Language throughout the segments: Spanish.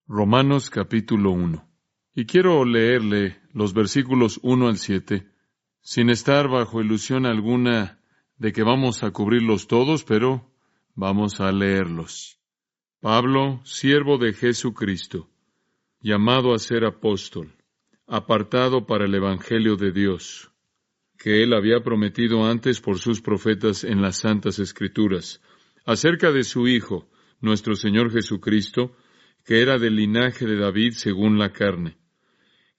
Romanos capítulo 1. Y quiero leerle los versículos 1 al 7, sin estar bajo ilusión alguna de que vamos a cubrirlos todos, pero vamos a leerlos. Pablo, siervo de Jesucristo, llamado a ser apóstol, apartado para el Evangelio de Dios, que él había prometido antes por sus profetas en las Santas Escrituras, acerca de su Hijo, nuestro Señor Jesucristo, que era del linaje de David según la carne,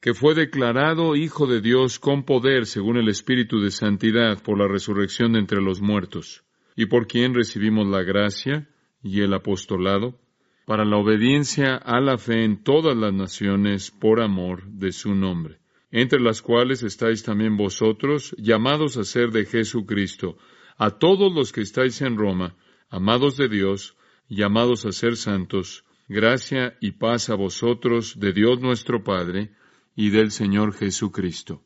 que fue declarado Hijo de Dios con poder según el Espíritu de santidad por la resurrección de entre los muertos, y por quien recibimos la gracia y el apostolado, para la obediencia a la fe en todas las naciones por amor de su nombre, entre las cuales estáis también vosotros, llamados a ser de Jesucristo, a todos los que estáis en Roma, amados de Dios, llamados a ser santos, gracia y paz a vosotros de Dios nuestro Padre y del Señor Jesucristo.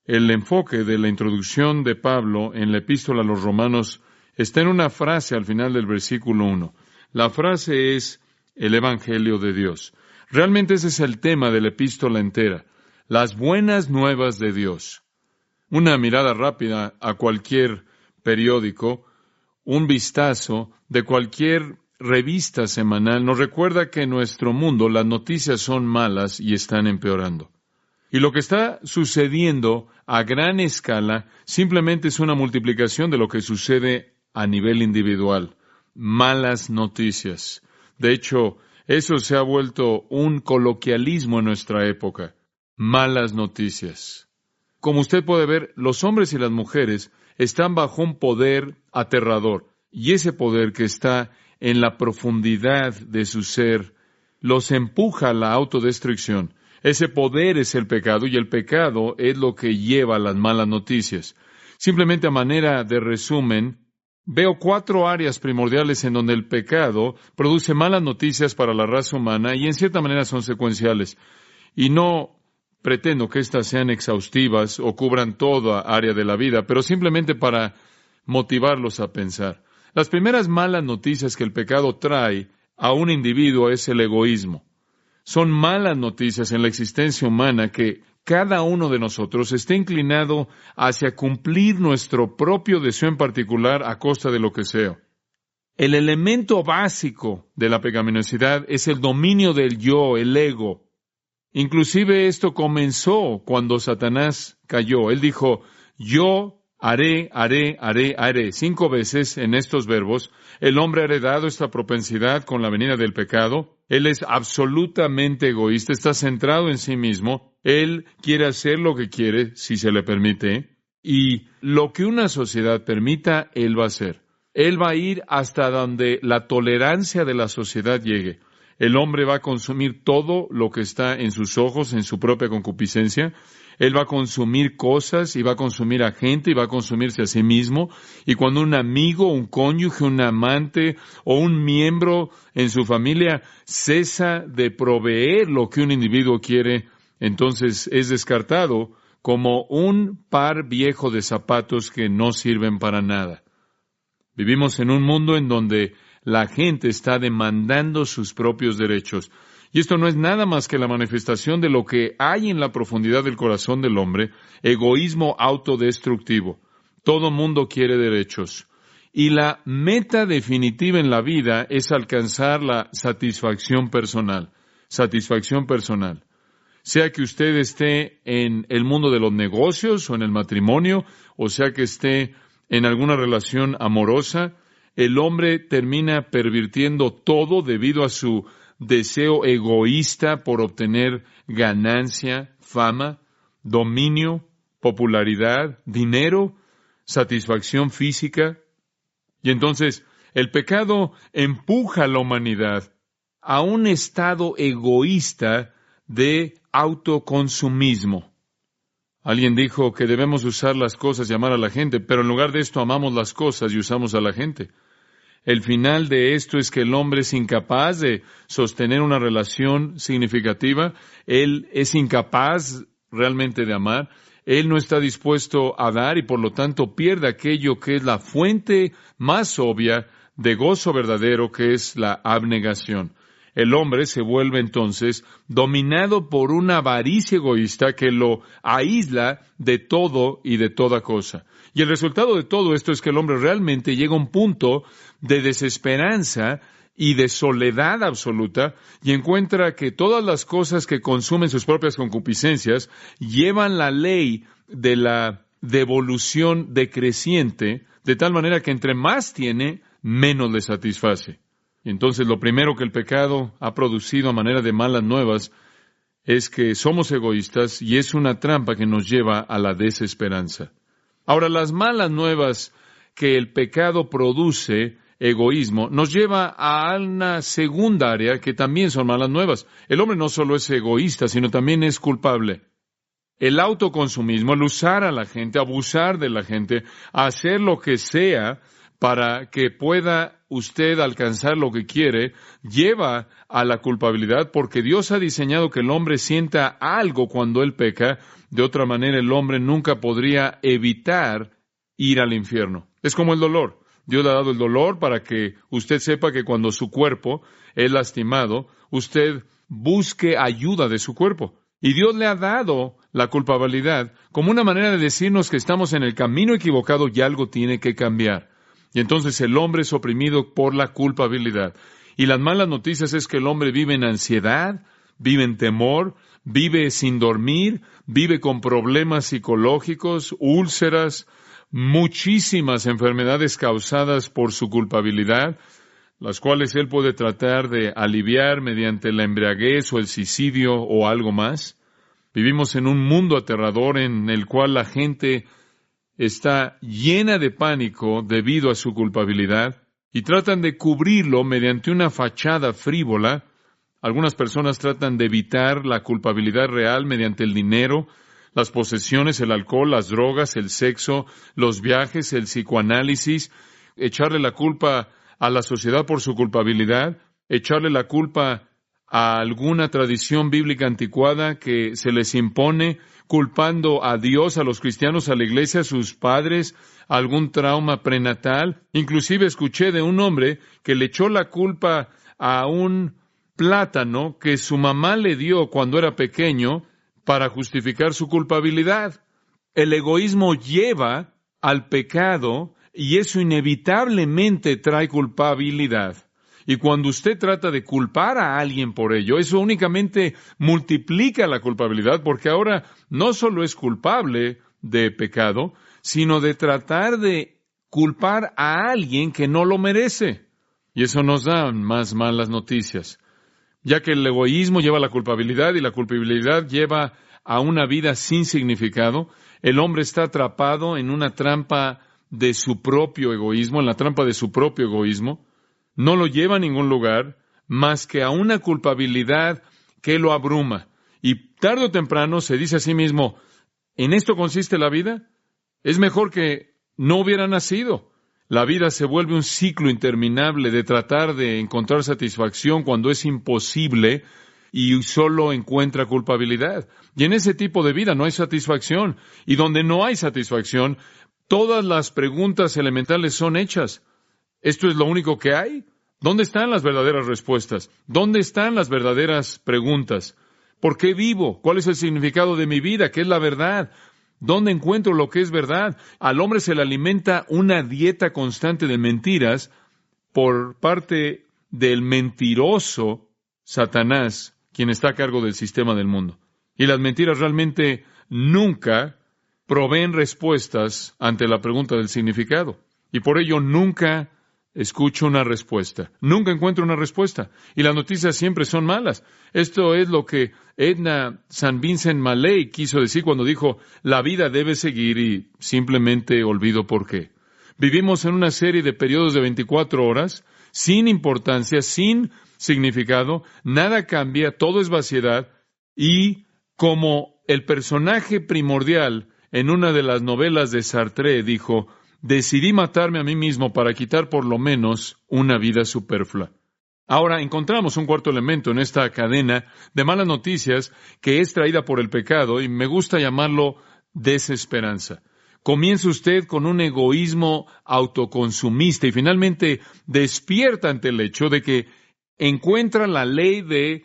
El enfoque de la introducción de Pablo en la epístola a los Romanos está en una frase al final del versículo 1. La frase es el Evangelio de Dios. Realmente ese es el tema de la epístola entera, las buenas nuevas de Dios. Una mirada rápida a cualquier periódico, un vistazo de cualquier revista semanal nos recuerda que en nuestro mundo las noticias son malas y están empeorando. Y lo que está sucediendo a gran escala simplemente es una multiplicación de lo que sucede a nivel individual. Malas noticias. De hecho, eso se ha vuelto un coloquialismo en nuestra época. Malas noticias. Como usted puede ver, los hombres y las mujeres están bajo un poder aterrador. Y ese poder que está en la profundidad de su ser los empuja a la autodestrucción. Ese poder es el pecado y el pecado es lo que lleva a las malas noticias. Simplemente a manera de resumen, veo 4 áreas primordiales en donde el pecado produce malas noticias para la raza humana y en cierta manera son secuenciales. Y no pretendo que estas sean exhaustivas o cubran toda área de la vida, pero simplemente para motivarlos a pensar. Las primeras malas noticias que el pecado trae a un individuo es el egoísmo. Son malas noticias en la existencia humana que cada uno de nosotros esté inclinado hacia cumplir nuestro propio deseo en particular a costa de lo que sea. El elemento básico de la pecaminosidad es el dominio del yo, el ego. Inclusive esto comenzó cuando Satanás cayó. Él dijo, yo haré. 5 veces en estos verbos. El hombre ha heredado esta propensidad con la venida del pecado. Él es absolutamente egoísta, está centrado en sí mismo. Él quiere hacer lo que quiere, si se le permite. Y lo que una sociedad permita, él va a hacer. Él va a ir hasta donde la tolerancia de la sociedad llegue. El hombre va a consumir todo lo que está en sus ojos, en su propia concupiscencia. Él va a consumir cosas y va a consumir a gente y va a consumirse a sí mismo. Y cuando un amigo, un cónyuge, un amante o un miembro en su familia cesa de proveer lo que un individuo quiere, entonces es descartado como un par viejo de zapatos que no sirven para nada. Vivimos en un mundo en donde la gente está demandando sus propios derechos. Y esto no es nada más que la manifestación de lo que hay en la profundidad del corazón del hombre, egoísmo autodestructivo. Todo mundo quiere derechos. Y la meta definitiva en la vida es alcanzar la satisfacción personal. Satisfacción personal. Sea que usted esté en el mundo de los negocios o en el matrimonio, o sea que esté en alguna relación amorosa, el hombre termina pervirtiendo todo debido a su deseo egoísta por obtener ganancia, fama, dominio, popularidad, dinero, satisfacción física. Y entonces el pecado empuja a la humanidad a un estado egoísta de autoconsumismo. Alguien dijo que debemos usar las cosas y amar a la gente, pero en lugar de esto amamos las cosas y usamos a la gente. El final de esto es que el hombre es incapaz de sostener una relación significativa. Él es incapaz realmente de amar. Él no está dispuesto a dar y por lo tanto pierde aquello que es la fuente más obvia de gozo verdadero, que es la abnegación. el hombre se vuelve entonces dominado por una avaricia egoísta que lo aísla de todo y de toda cosa. Y el resultado de todo esto es que el hombre realmente llega a un punto de desesperanza y de soledad absoluta, y encuentra que todas las cosas que consumen sus propias concupiscencias llevan la ley de la devolución decreciente, de tal manera que entre más tiene, menos le satisface. Y entonces lo primero que el pecado ha producido a manera de malas nuevas es que somos egoístas, y es una trampa que nos lleva a la desesperanza. Ahora, las malas nuevas que el pecado produce, egoísmo, nos lleva a una segunda área que también son malas nuevas. El hombre no solo es egoísta, sino también es culpable. El autoconsumismo, el usar a la gente, abusar de la gente, hacer lo que sea para que pueda usted alcanzar lo que quiere, lleva a la culpabilidad, porque Dios ha diseñado que el hombre sienta algo cuando él peca. De otra manera, el hombre nunca podría evitar ir al infierno. Es como el dolor. Dios le ha dado el dolor para que usted sepa que cuando su cuerpo es lastimado, usted busque ayuda de su cuerpo. Y Dios le ha dado la culpabilidad como una manera de decirnos que estamos en el camino equivocado y algo tiene que cambiar. Y entonces el hombre es oprimido por la culpabilidad. Y las malas noticias es que el hombre vive en ansiedad, vive en temor, vive sin dormir, vive con problemas psicológicos, úlceras, muchísimas enfermedades causadas por su culpabilidad, las cuales él puede tratar de aliviar mediante la embriaguez o el suicidio o algo más. Vivimos en un mundo aterrador en el cual la gente está llena de pánico debido a su culpabilidad y tratan de cubrirlo mediante una fachada frívola. Algunas personas tratan de evitar la culpabilidad real mediante el dinero, las posesiones, el alcohol, las drogas, el sexo, los viajes, el psicoanálisis, echarle la culpa a la sociedad por su culpabilidad, echarle la culpa a alguna tradición bíblica anticuada que se les impone, culpando a Dios, a los cristianos, a la iglesia, a sus padres, a algún trauma prenatal. Inclusive escuché de un hombre que le echó la culpa a un plátano que su mamá le dio cuando era pequeño, para justificar su culpabilidad. El egoísmo lleva al pecado y eso inevitablemente trae culpabilidad. Y cuando usted trata de culpar a alguien por ello, eso únicamente multiplica la culpabilidad, porque ahora no solo es culpable de pecado, sino de tratar de culpar a alguien que no lo merece. Y eso nos da más malas noticias, ya que el egoísmo lleva a la culpabilidad y la culpabilidad lleva a una vida sin significado. El hombre está atrapado en una trampa de su propio egoísmo, en la trampa de su propio egoísmo. No lo lleva a ningún lugar más que a una culpabilidad que lo abruma. Y tarde o temprano se dice a sí mismo, ¿en esto consiste la vida? Es mejor que no hubiera nacido. La vida se vuelve un ciclo interminable de tratar de encontrar satisfacción cuando es imposible y solo encuentra culpabilidad. Y en ese tipo de vida no hay satisfacción. Y donde no hay satisfacción, todas las preguntas elementales son hechas. ¿Esto es lo único que hay? ¿Dónde están las verdaderas respuestas? ¿Dónde están las verdaderas preguntas? ¿Por qué vivo? ¿Cuál es el significado de mi vida? ¿Qué es la verdad? ¿Dónde encuentro lo que es verdad? Al hombre se le alimenta una dieta constante de mentiras por parte del mentiroso Satanás, quien está a cargo del sistema del mundo. Y las mentiras realmente nunca proveen respuestas ante la pregunta del significado. Y por ello nunca escucho una respuesta. Nunca encuentro una respuesta. Y las noticias siempre son malas. Esto es lo que Edna St. Vincent Millay quiso decir cuando dijo, la vida debe seguir, y simplemente olvido por qué. Vivimos en una serie de periodos de 24 horas, sin importancia, sin significado, nada cambia, todo es vaciedad, y como el personaje primordial en una de las novelas de Sartre dijo, decidí matarme a mí mismo para quitar por lo menos una vida superflua. Ahora encontramos un cuarto elemento en esta cadena de malas noticias que es traída por el pecado, y me gusta llamarlo desesperanza. Comienza usted con un egoísmo autoconsumista y finalmente despierta ante el hecho de que encuentra la ley de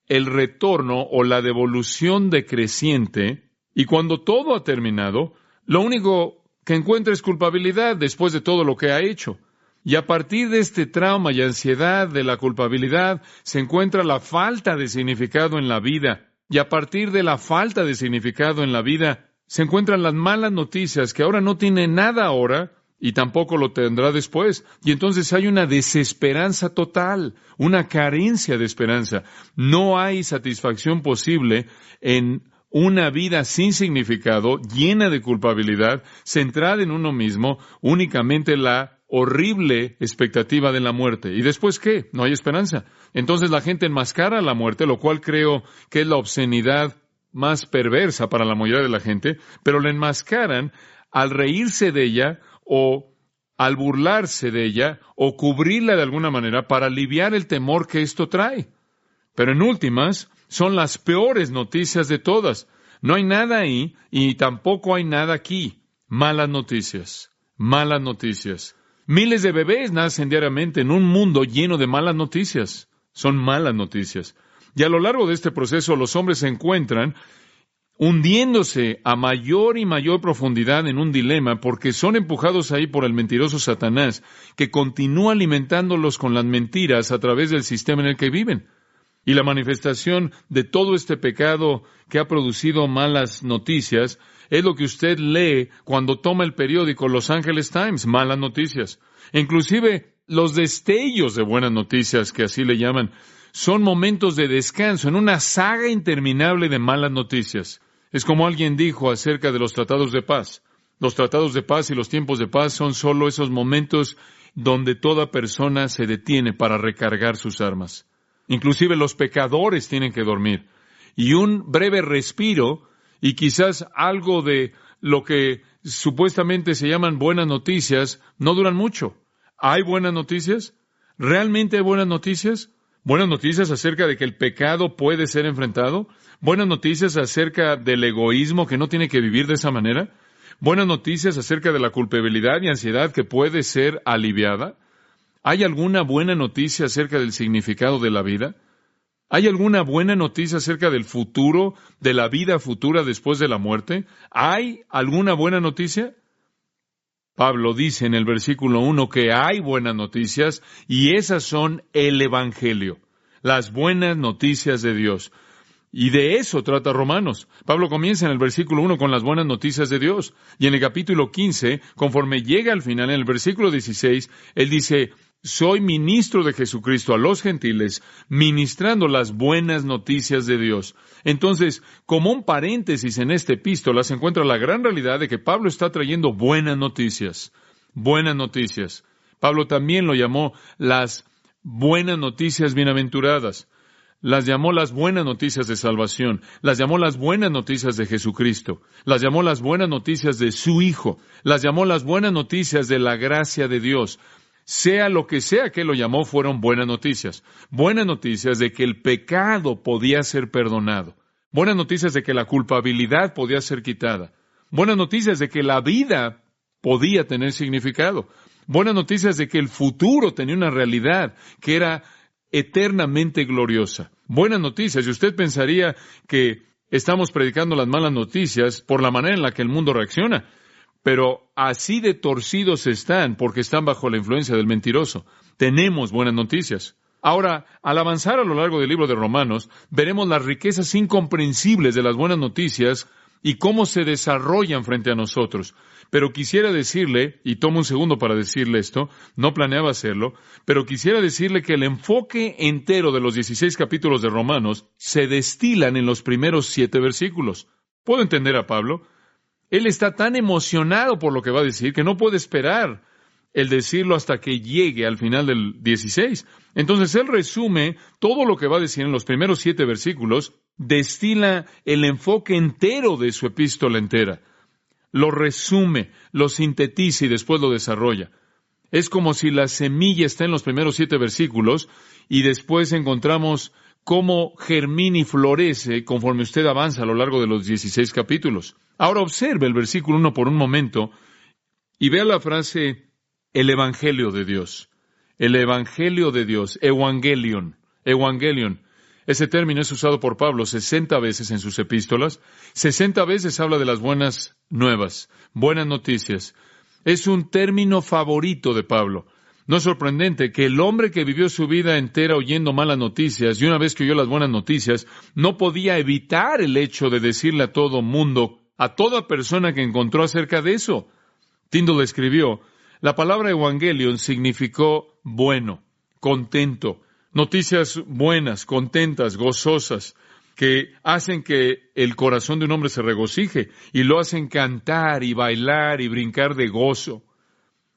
el retorno o la devolución decreciente, y cuando todo ha terminado, lo único que encuentra es culpabilidad después de todo lo que ha hecho. Y a partir de este trauma y ansiedad de la culpabilidad, se encuentra la falta de significado en la vida. Y a partir de la falta de significado en la vida, se encuentran las malas noticias, que ahora no tiene nada ahora, y tampoco lo tendrá después. Y entonces hay una desesperanza total, una carencia de esperanza. No hay satisfacción posible en una vida sin significado, llena de culpabilidad, centrada en uno mismo, únicamente la horrible expectativa de la muerte. ¿Y después qué? No hay esperanza. Entonces la gente enmascara la muerte, lo cual creo que es la obscenidad más perversa para la mayoría de la gente, pero la enmascaran al reírse de ella o al burlarse de ella o cubrirla de alguna manera para aliviar el temor que esto trae. Pero en últimas, son las peores noticias de todas. No hay nada ahí y tampoco hay nada aquí. Malas noticias. Malas noticias. Miles de bebés nacen diariamente en un mundo lleno de malas noticias. Son malas noticias. Y a lo largo de este proceso, los hombres se encuentran hundiéndose a mayor y mayor profundidad en un dilema porque son empujados ahí por el mentiroso Satanás, que continúa alimentándolos con las mentiras a través del sistema en el que viven. Y la manifestación de todo este pecado que ha producido malas noticias es lo que usted lee cuando toma el periódico Los Angeles Times, malas noticias. Inclusive los destellos de buenas noticias, que así le llaman, son momentos de descanso en una saga interminable de malas noticias. Es como alguien dijo acerca de los tratados de paz. Los tratados de paz y los tiempos de paz son solo esos momentos donde toda persona se detiene para recargar sus armas. Inclusive los pecadores tienen que dormir. Y un breve respiro y quizás algo de lo que supuestamente se llaman buenas noticias no duran mucho. ¿Hay buenas noticias? ¿Realmente hay buenas noticias? ¿Buenas noticias acerca de que el pecado puede ser enfrentado? ¿Buenas noticias acerca del egoísmo que no tiene que vivir de esa manera? ¿Buenas noticias acerca de la culpabilidad y ansiedad que puede ser aliviada? ¿Hay alguna buena noticia acerca del significado de la vida? ¿Hay alguna buena noticia acerca del futuro, de la vida futura después de la muerte? ¿Hay alguna buena noticia? Pablo dice en el versículo 1 que hay buenas noticias y esas son el Evangelio, las buenas noticias de Dios. Y de eso trata Romanos. Pablo comienza en el versículo 1 con las buenas noticias de Dios. Y en el capítulo 15, conforme llega al final, en el versículo 16, él dice: soy ministro de Jesucristo a los gentiles, ministrando las buenas noticias de Dios. Entonces, como un paréntesis en esta epístola, se encuentra la gran realidad de que Pablo está trayendo buenas noticias. Buenas noticias. Pablo también lo llamó las buenas noticias bienaventuradas. Las llamó las buenas noticias de salvación. Las llamó las buenas noticias de Jesucristo. Las llamó las buenas noticias de su Hijo. Las llamó las buenas noticias de la gracia de Dios. Sea lo que sea que lo llamó, fueron buenas noticias. Buenas noticias de que el pecado podía ser perdonado. Buenas noticias de que la culpabilidad podía ser quitada. Buenas noticias de que la vida podía tener significado. Buenas noticias de que el futuro tenía una realidad que era eternamente gloriosa. Buenas noticias. Y usted pensaría que estamos predicando las malas noticias por la manera en la que el mundo reacciona. Pero así de torcidos están porque están bajo la influencia del mentiroso. Tenemos buenas noticias. Ahora, al avanzar a lo largo del libro de Romanos, veremos las riquezas incomprensibles de las buenas noticias y cómo se desarrollan frente a nosotros. Pero quisiera decirle, y tomo un segundo para decirle esto, no planeaba hacerlo, pero quisiera decirle que el enfoque entero de los 16 capítulos de Romanos se destilan en los primeros 7 versículos. ¿Puedo entender a Pablo? Él está tan emocionado por lo que va a decir que no puede esperar el decirlo hasta que llegue al final del 16. Entonces él resume todo lo que va a decir en los primeros 7 versículos, destila el enfoque entero de su epístola entera. Lo resume, lo sintetiza y después lo desarrolla. Es como si la semilla está en los primeros 7 versículos y después encontramos cómo germina y florece conforme usted avanza a lo largo de los 16 capítulos. Ahora observe el versículo 1 por un momento y vea la frase, el Evangelio de Dios. El Evangelio de Dios, Evangelion. Evangelion. Ese término es usado por Pablo 60 veces en sus epístolas. 60 veces habla de las buenas nuevas, buenas noticias. Es un término favorito de Pablo. No es sorprendente que el hombre que vivió su vida entera oyendo malas noticias y una vez que oyó las buenas noticias, no podía evitar el hecho de decirle a todo mundo, a toda persona que encontró acerca de eso. Tyndall escribió, la palabra Evangelion significó bueno, contento, noticias buenas, contentas, gozosas, que hacen que el corazón de un hombre se regocije y lo hacen cantar y bailar y brincar de gozo.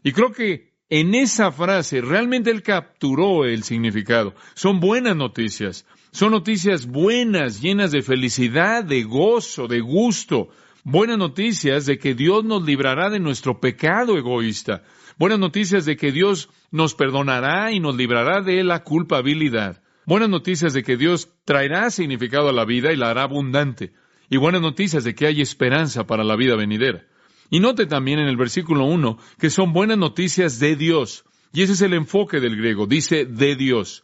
Y creo que en esa frase realmente él capturó el significado. Son buenas noticias, son noticias buenas, llenas de felicidad, de gozo, de gusto. Buenas noticias de que Dios nos librará de nuestro pecado egoísta. Buenas noticias de que Dios nos perdonará y nos librará de la culpabilidad. Buenas noticias de que Dios traerá significado a la vida y la hará abundante. Y buenas noticias de que hay esperanza para la vida venidera. Y note también en el versículo 1 que son buenas noticias de Dios. Y ese es el enfoque del griego, dice de Dios.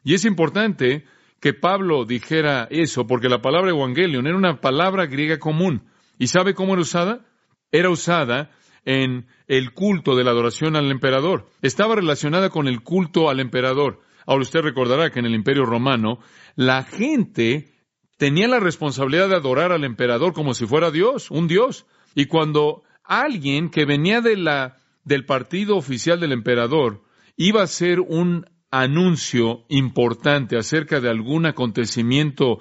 Y es importante que Pablo dijera eso, porque la palabra evangelion era una palabra griega común. ¿Y sabe cómo era usada? Era usada en el culto de la adoración al emperador. Estaba relacionada con el culto al emperador. Ahora usted recordará que en el Imperio Romano, la gente tenía la responsabilidad de adorar al emperador como si fuera Dios, un Dios. Y cuando alguien que venía del partido oficial del emperador iba a hacer un anuncio importante acerca de algún acontecimiento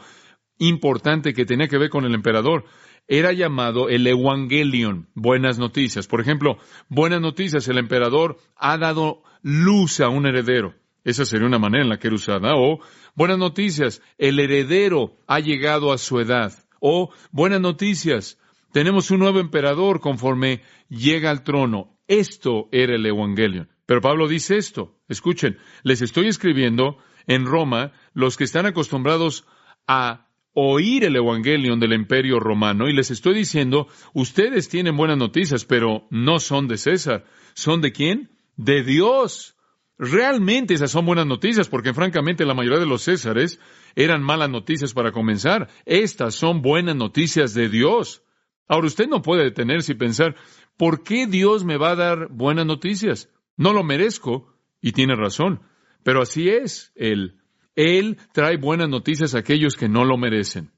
importante que tenía que ver con el emperador, era llamado el Evangelion, buenas noticias. Por ejemplo, buenas noticias, el emperador ha dado luz a un heredero. Esa sería una manera en la que era usada. O, buenas noticias, el heredero ha llegado a su edad. O, buenas noticias, tenemos un nuevo emperador conforme llega al trono. Esto era el Evangelion. Pero Pablo dice esto. Escuchen, les estoy escribiendo en Roma los que están acostumbrados a oír el Evangelion del Imperio Romano y les estoy diciendo, ustedes tienen buenas noticias, pero no son de César. ¿Son de quién? De Dios. Realmente esas son buenas noticias, porque francamente la mayoría de los Césares eran malas noticias para comenzar. Estas son buenas noticias de Dios. Ahora, usted no puede detenerse y pensar, ¿por qué Dios me va a dar buenas noticias? No lo merezco, y tiene razón, pero así es Él. Él trae buenas noticias a aquellos que no lo merecen.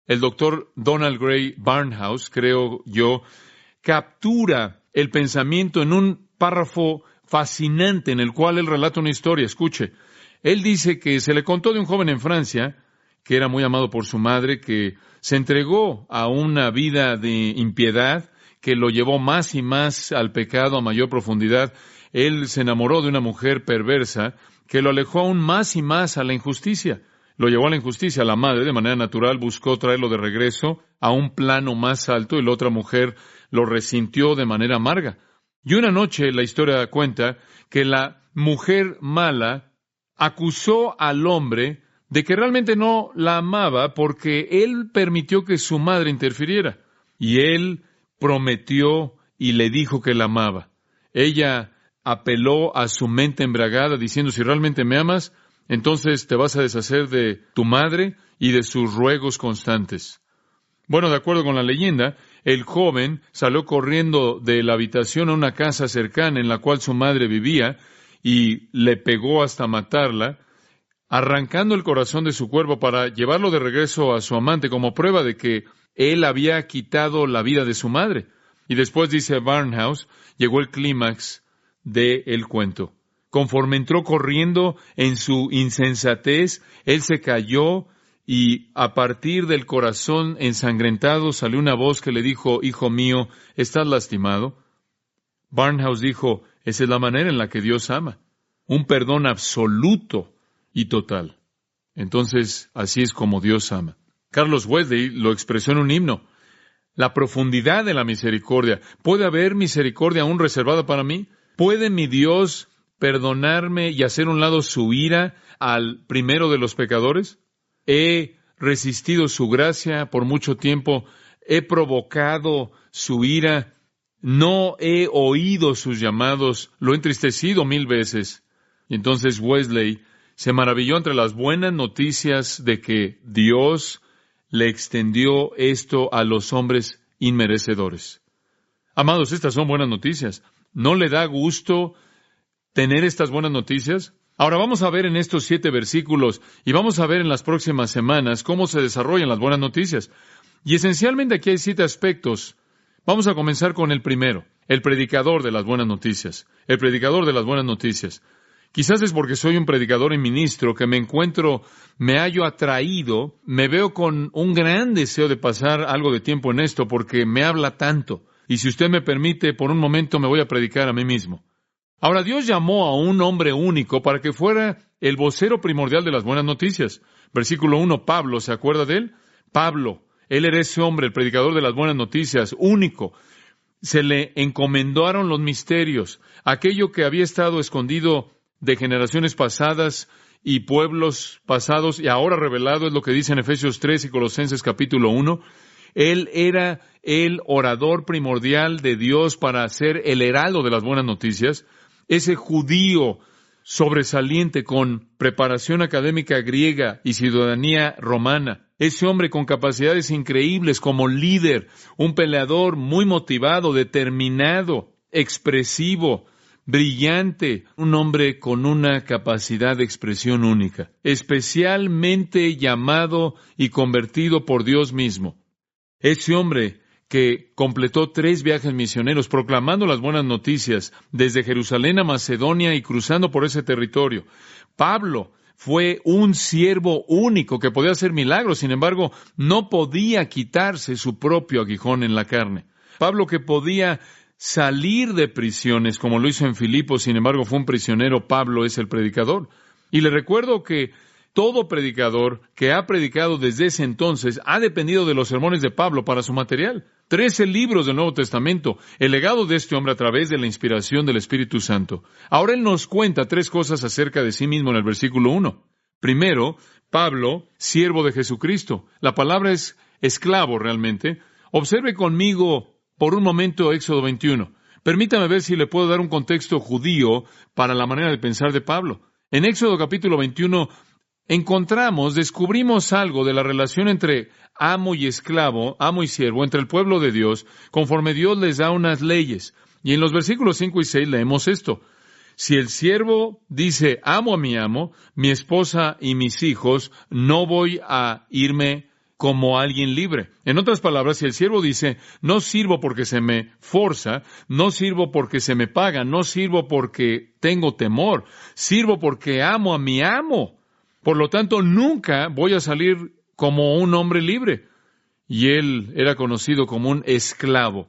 El doctor Donald Gray Barnhouse, creo yo, captura el pensamiento en un párrafo fascinante en el cual él relata una historia. Escuche, él dice que se le contó de un joven en Francia que era muy amado por su madre, que se entregó a una vida de impiedad, que lo llevó más y más al pecado a mayor profundidad. Él se enamoró de una mujer perversa que lo alejó aún más y más a la injusticia. Lo llevó a la injusticia. La madre, de manera natural, buscó traerlo de regreso a un plano más alto y la otra mujer lo resintió de manera amarga. Y una noche la historia cuenta que la mujer mala acusó al hombre de que realmente no la amaba porque él permitió que su madre interfiriera. Y él prometió y le dijo que la amaba. Ella apeló a su mente embriagada diciendo, si realmente me amas, entonces te vas a deshacer de tu madre y de sus ruegos constantes. Bueno, de acuerdo con la leyenda, el joven salió corriendo de la habitación a una casa cercana en la cual su madre vivía y le pegó hasta matarla, arrancando el corazón de su cuerpo para llevarlo de regreso a su amante como prueba de que él había quitado la vida de su madre. Y después, dice Barnhouse, llegó el clímax del cuento. Conforme entró corriendo en su insensatez, él se cayó y a partir del corazón ensangrentado salió una voz que le dijo, hijo mío, ¿estás lastimado? Barnhouse dijo, esa es la manera en la que Dios ama. Un perdón absoluto y total. Entonces, así es como Dios ama. Carlos Wesley lo expresó en un himno. La profundidad de la misericordia. ¿Puede haber misericordia aún reservada para mí? ¿Puede mi Dios perdonarme y hacer a un lado su ira al primero de los pecadores? He resistido su gracia por mucho tiempo. He provocado su ira. No he oído sus llamados. Lo he entristecido 1000 veces. Y entonces Wesley se maravilló entre las buenas noticias de que Dios le extendió esto a los hombres inmerecedores. Amados, estas son buenas noticias. ¿No le da gusto tener estas buenas noticias? Ahora vamos a ver en estos 7 versículos y vamos a ver en las próximas semanas cómo se desarrollan las buenas noticias. Y esencialmente aquí hay 7 aspectos. Vamos a comenzar con el primero, el predicador de las buenas noticias. El predicador de las buenas noticias. Quizás es porque soy un predicador y ministro que me hallo atraído, me veo con un gran deseo de pasar algo de tiempo en esto porque me habla tanto. Y si usted me permite, por un momento me voy a predicar a mí mismo. Ahora, Dios llamó a un hombre único para que fuera el vocero primordial de las buenas noticias. Versículo 1, Pablo, ¿se acuerda de él? Pablo, él era ese hombre, el predicador de las buenas noticias, único. Se le encomendaron los misterios, aquello que había estado escondido de generaciones pasadas y pueblos pasados, y ahora revelado, es lo que dice en Efesios 3 y Colosenses capítulo 1. Él era el orador primordial de Dios para ser el heraldo de las buenas noticias. Ese judío sobresaliente con preparación académica griega y ciudadanía romana. Ese hombre con capacidades increíbles como líder, un peleador muy motivado, determinado, expresivo, brillante, un hombre con una capacidad de expresión única, especialmente llamado y convertido por Dios mismo. Ese hombre que completó 3 viajes misioneros proclamando las buenas noticias desde Jerusalén a Macedonia y cruzando por ese territorio. Pablo fue un siervo único que podía hacer milagros, sin embargo, no podía quitarse su propio aguijón en la carne. Pablo que podía salir de prisiones, como lo hizo en Filipos, sin embargo, fue un prisionero. Pablo es el predicador. Y le recuerdo que todo predicador que ha predicado desde ese entonces ha dependido de los sermones de Pablo para su material. 13 libros del Nuevo Testamento, el legado de este hombre a través de la inspiración del Espíritu Santo. Ahora él nos cuenta 3 cosas acerca de sí mismo en el versículo 1. Primero, Pablo, siervo de Jesucristo. La palabra es esclavo realmente. Observe conmigo por un momento Éxodo 21. Permítame ver si le puedo dar un contexto judío para la manera de pensar de Pablo. En Éxodo capítulo 21 descubrimos algo de la relación entre amo y esclavo, amo y siervo, entre el pueblo de Dios, conforme Dios les da unas leyes. Y en los versículos 5 y 6 leemos esto. Si el siervo dice, amo a mi amo, mi esposa y mis hijos, no voy a irme como alguien libre. En otras palabras, si el siervo dice, no sirvo porque se me forza, no sirvo porque se me paga, no sirvo porque tengo temor, sirvo porque amo a mi amo. Por lo tanto, nunca voy a salir como un hombre libre. Y él era conocido como un esclavo.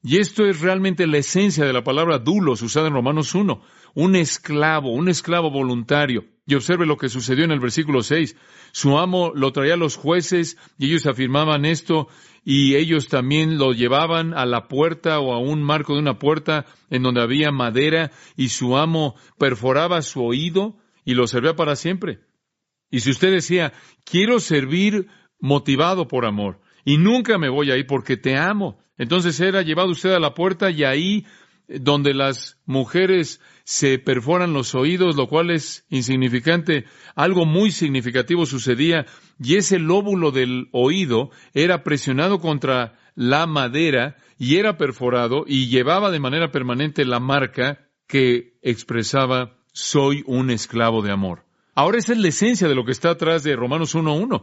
Y esto es realmente la esencia de la palabra doulos usada en Romanos 1. Un esclavo voluntario. Y observe lo que sucedió en el versículo 6. Su amo lo traía a los jueces y ellos afirmaban esto y ellos también lo llevaban a la puerta o a un marco de una puerta en donde había madera y su amo perforaba su oído y lo servía para siempre. Y si usted decía, quiero servir motivado por amor, y nunca me voy a ir porque te amo, entonces era llevado usted a la puerta y ahí donde las mujeres se perforan los oídos, lo cual es insignificante, algo muy significativo sucedía, y ese lóbulo del oído era presionado contra la madera y era perforado y llevaba de manera permanente la marca que expresaba, soy un esclavo de amor. Ahora esa es la esencia de lo que está atrás de Romanos 1:1.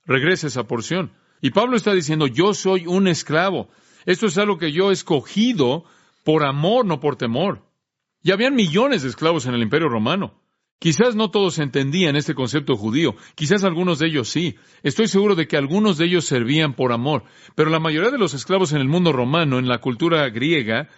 Regresa esa porción. Y Pablo está diciendo, yo soy un esclavo. Esto es algo que yo he escogido por amor, no por temor. Y habían millones de esclavos en el Imperio Romano. Quizás no todos entendían este concepto judío. Quizás algunos de ellos sí. Estoy seguro de que algunos de ellos servían por amor. Pero la mayoría de los esclavos en el mundo romano, en la cultura griega,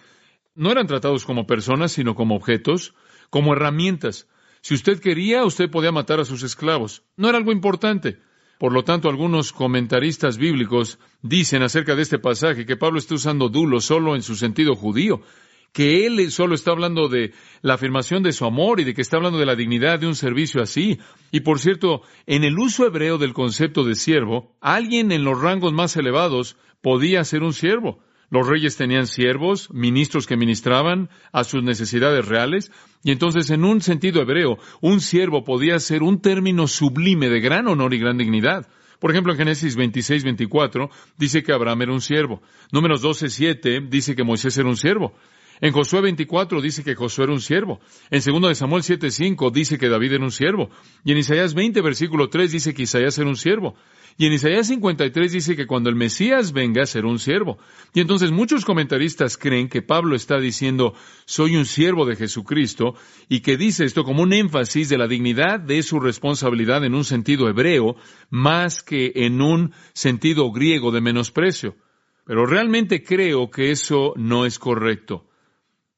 no eran tratados como personas, sino como objetos, como herramientas. Si usted quería, usted podía matar a sus esclavos. No era algo importante. Por lo tanto, algunos comentaristas bíblicos dicen acerca de este pasaje que Pablo está usando doulos solo en su sentido judío, que él solo está hablando de la afirmación de su amor y de que está hablando de la dignidad de un servicio así. Y por cierto, en el uso hebreo del concepto de siervo, alguien en los rangos más elevados podía ser un siervo. Los reyes tenían siervos, ministros que ministraban a sus necesidades reales, y entonces en un sentido hebreo, un siervo podía ser un término sublime de gran honor y gran dignidad. Por ejemplo, en Génesis 26-24 dice que Abraham era un siervo. Números 12-7 dice que Moisés era un siervo. En Josué 24 dice que Josué era un siervo. En 2 de Samuel 7:5 dice que David era un siervo. Y en Isaías 20, versículo 3 dice que Isaías era un siervo. Y en Isaías 53 dice que cuando el Mesías venga será un siervo. Y entonces muchos comentaristas creen que Pablo está diciendo, soy un siervo de Jesucristo, y que dice esto como un énfasis de la dignidad de su responsabilidad en un sentido hebreo, más que en un sentido griego de menosprecio. Pero realmente creo que eso no es correcto.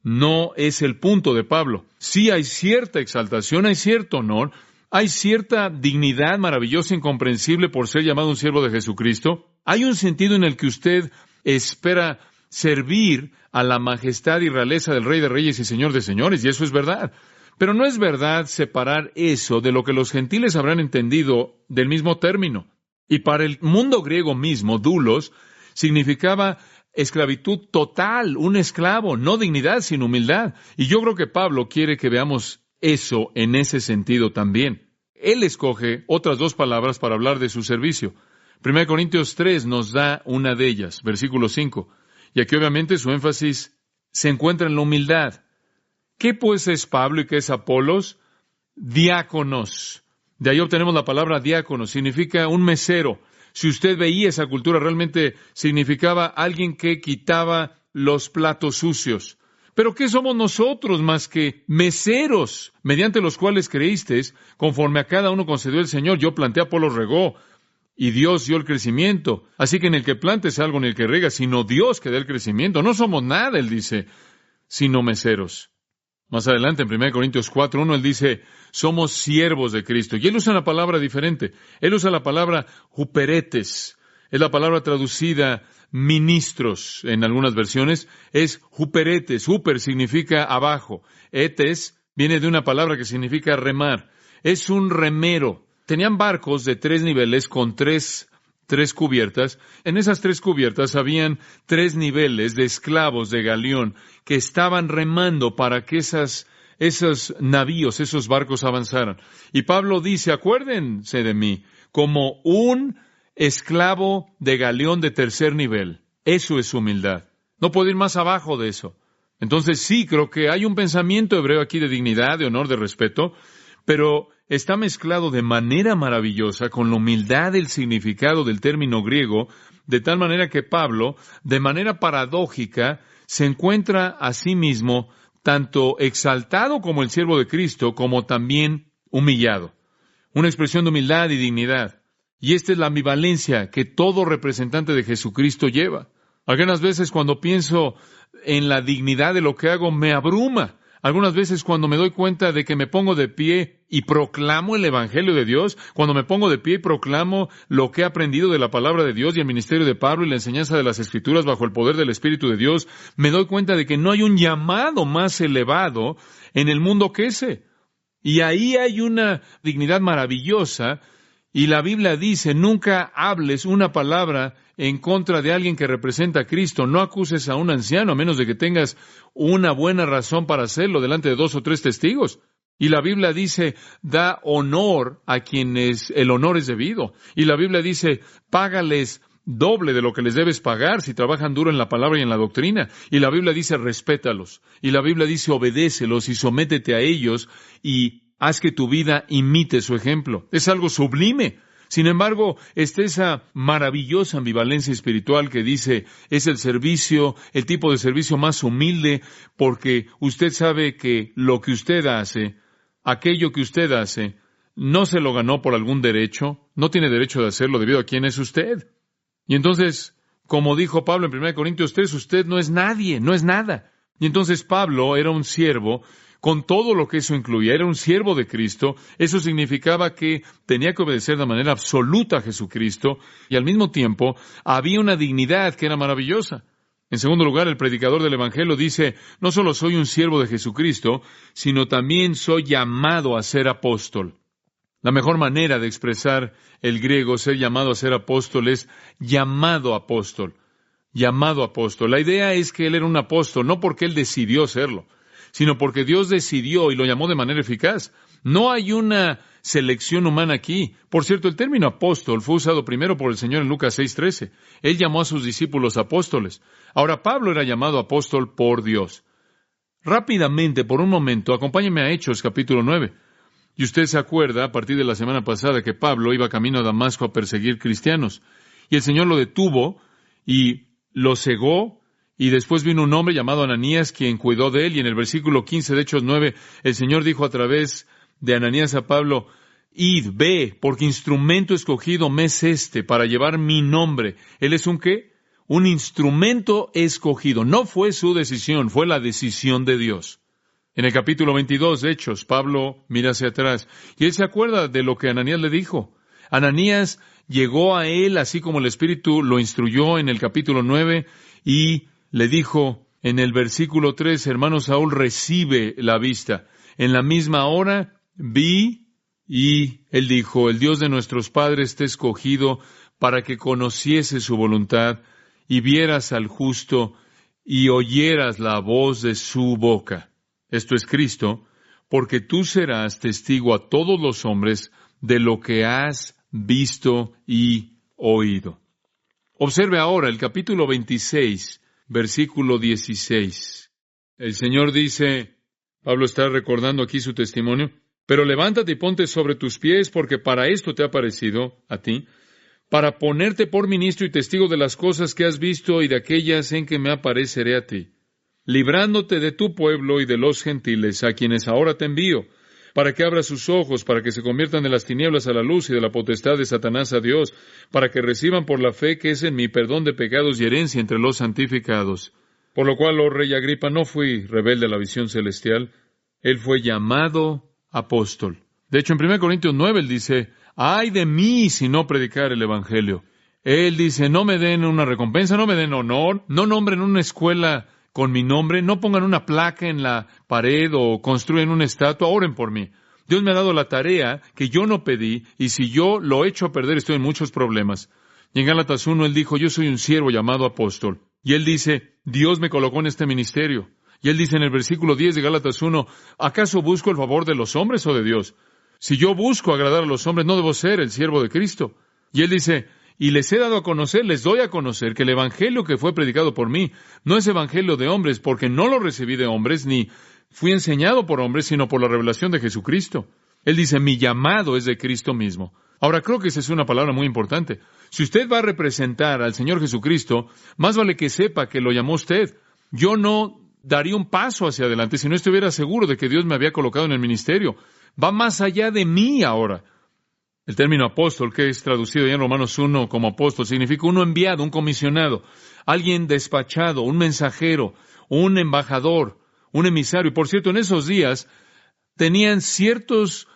No es el punto de Pablo. Sí hay cierta exaltación, hay cierto honor, hay cierta dignidad maravillosa, incomprensible por ser llamado un siervo de Jesucristo. Hay un sentido en el que usted espera servir a la majestad y realeza del Rey de Reyes y Señor de Señores, y eso es verdad. Pero no es verdad separar eso de lo que los gentiles habrán entendido del mismo término. Y para el mundo griego mismo, doulos significaba esclavitud total, un esclavo, no dignidad, sino humildad. Y yo creo que Pablo quiere que veamos eso en ese sentido también. Él escoge otras dos palabras para hablar de su servicio. 1 Corintios 3 nos da una de ellas, versículo 5. Y aquí obviamente su énfasis se encuentra en la humildad. ¿Qué pues es Pablo y qué es Apolos? Diáconos. De ahí obtenemos la palabra diácono, significa un mesero. Si usted veía esa cultura, realmente significaba alguien que quitaba los platos sucios. ¿Pero qué somos nosotros más que meseros, mediante los cuales creísteis, conforme a cada uno concedió el Señor? Yo planté, Apolos regó, y Dios dio el crecimiento. Así que en el que plantes algo, en el que rega, sino Dios que da el crecimiento. No somos nada, él dice, sino meseros. Más adelante, en 1 Corintios 4:1, él dice, somos siervos de Cristo. Y él usa una palabra diferente. Él usa la palabra huperetes. Es la palabra traducida ministros en algunas versiones. Es huperetes. Huper significa abajo. Etes viene de una palabra que significa remar. Es un remero. Tenían barcos de 3 niveles con tres cubiertas. En esas 3 cubiertas habían 3 niveles de esclavos de galeón que estaban remando para que esos navíos, esos barcos avanzaran. Y Pablo dice, acuérdense de mí, como un esclavo de galeón de 3er nivel. Eso es humildad. No puedo ir más abajo de eso. Entonces sí, creo que hay un pensamiento hebreo aquí de dignidad, de honor, de respeto, pero está mezclado de manera maravillosa con la humildad del significado del término griego, de tal manera que Pablo, de manera paradójica, se encuentra a sí mismo tanto exaltado como el siervo de Cristo, como también humillado. Una expresión de humildad y dignidad. Y esta es la ambivalencia que todo representante de Jesucristo lleva. Algunas veces cuando pienso en la dignidad de lo que hago, me abruma. Algunas veces cuando me doy cuenta de que me pongo de pie y proclamo el Evangelio de Dios, cuando me pongo de pie y proclamo lo que he aprendido de la palabra de Dios y el ministerio de Pablo y la enseñanza de las Escrituras bajo el poder del Espíritu de Dios, me doy cuenta de que no hay un llamado más elevado en el mundo que ese. Y ahí hay una dignidad maravillosa. Y la Biblia dice, nunca hables una palabra en contra de alguien que representa a Cristo. No acuses a un anciano a menos de que tengas una buena razón para hacerlo delante de 2 o 3 testigos. Y la Biblia dice, da honor a quienes el honor es debido. Y la Biblia dice, págales doble de lo que les debes pagar si trabajan duro en la palabra y en la doctrina. Y la Biblia dice, respétalos. Y la Biblia dice, obedécelos y sométete a ellos y haz que tu vida imite su ejemplo. Es algo sublime. Sin embargo, está esa maravillosa ambivalencia espiritual que dice, es el servicio, el tipo de servicio más humilde, porque usted sabe que lo que usted hace, aquello que usted hace, no se lo ganó por algún derecho, no tiene derecho de hacerlo debido a quién es usted. Y entonces, como dijo Pablo en 1 Corintios 3, usted no es nadie, no es nada. Y entonces Pablo era un siervo, con todo lo que eso incluía, era un siervo de Cristo. Eso significaba que tenía que obedecer de manera absoluta a Jesucristo y al mismo tiempo había una dignidad que era maravillosa. En segundo lugar, el predicador del Evangelio dice, no solo soy un siervo de Jesucristo, sino también soy llamado a ser apóstol. La mejor manera de expresar el griego, ser llamado a ser apóstol, es llamado apóstol. llamado apóstol. La idea es que él era un apóstol, no porque él decidió serlo, sino porque Dios decidió y lo llamó de manera eficaz. No hay una selección humana aquí. Por cierto, el término apóstol fue usado primero por el Señor en Lucas 6:13. Él llamó a sus discípulos apóstoles. Ahora, Pablo era llamado apóstol por Dios. Rápidamente, por un momento, acompáñeme a Hechos capítulo 9. Y usted se acuerda, a partir de la semana pasada, que Pablo iba camino a Damasco a perseguir cristianos. Y el Señor lo detuvo y lo cegó, y después vino un hombre llamado Ananías, quien cuidó de él, y en el versículo 15 de Hechos 9, el Señor dijo a través de Ananías a Pablo, id, ve, porque instrumento escogido me es este, para llevar mi nombre. ¿Él es un qué? Un instrumento escogido. No fue su decisión, fue la decisión de Dios. En el capítulo 22 de Hechos, Pablo mira hacia atrás, y él se acuerda de lo que Ananías le dijo. Ananías llegó a él, así como el Espíritu lo instruyó en el capítulo 9, y le dijo en el versículo 3, hermano Saúl, recibe la vista. En la misma hora vi, y él dijo, el Dios de nuestros padres te ha escogido para que conociese su voluntad, y vieras al justo, y oyeras la voz de su boca. Esto es Cristo, porque tú serás testigo a todos los hombres de lo que has visto y oído. Observe ahora el capítulo 26, versículo 16. El Señor dice, Pablo está recordando aquí su testimonio, pero levántate y ponte sobre tus pies, porque para esto te ha parecido a ti, para ponerte por ministro y testigo de las cosas que has visto y de aquellas en que me apareceré a ti, librándote de tu pueblo y de los gentiles, a quienes ahora te envío, para que abra sus ojos, para que se conviertan de las tinieblas a la luz y de la potestad de Satanás a Dios, para que reciban por la fe que es en mí perdón de pecados y herencia entre los santificados. Por lo cual, oh rey Agripa, no fui rebelde a la visión celestial, él fue llamado apóstol. De hecho, en 1 Corintios 9, él dice, ay de mí si no predicar el evangelio. Él dice, no me den una recompensa, no me den honor, no nombren una escuela con mi nombre, no pongan una placa en la pared o construyen una estatua, oren por mí. Dios me ha dado la tarea que yo no pedí, y si yo lo echo a perder estoy en muchos problemas. Y en Gálatas 1 él dijo, yo soy un siervo llamado apóstol. Y él dice, Dios me colocó en este ministerio. Y él dice en el versículo 10 de Gálatas 1, ¿acaso busco el favor de los hombres o de Dios? Si yo busco agradar a los hombres, no debo ser el siervo de Cristo. Y él dice, y les he dado a conocer, les doy a conocer que el evangelio que fue predicado por mí no es evangelio de hombres, porque no lo recibí de hombres, ni fui enseñado por hombres, sino por la revelación de Jesucristo. Él dice, mi llamado es de Cristo mismo. Ahora, creo que esa es una palabra muy importante. Si usted va a representar al Señor Jesucristo, más vale que sepa que lo llamó usted. Yo no daría un paso hacia adelante si no estuviera seguro de que Dios me había colocado en el ministerio. Va más allá de mí ahora. El término apóstol, que es traducido ya en Romanos 1 como apóstol, significa uno enviado, un comisionado, alguien despachado, un mensajero, un embajador, un emisario. Por cierto, en esos días tenían ciertos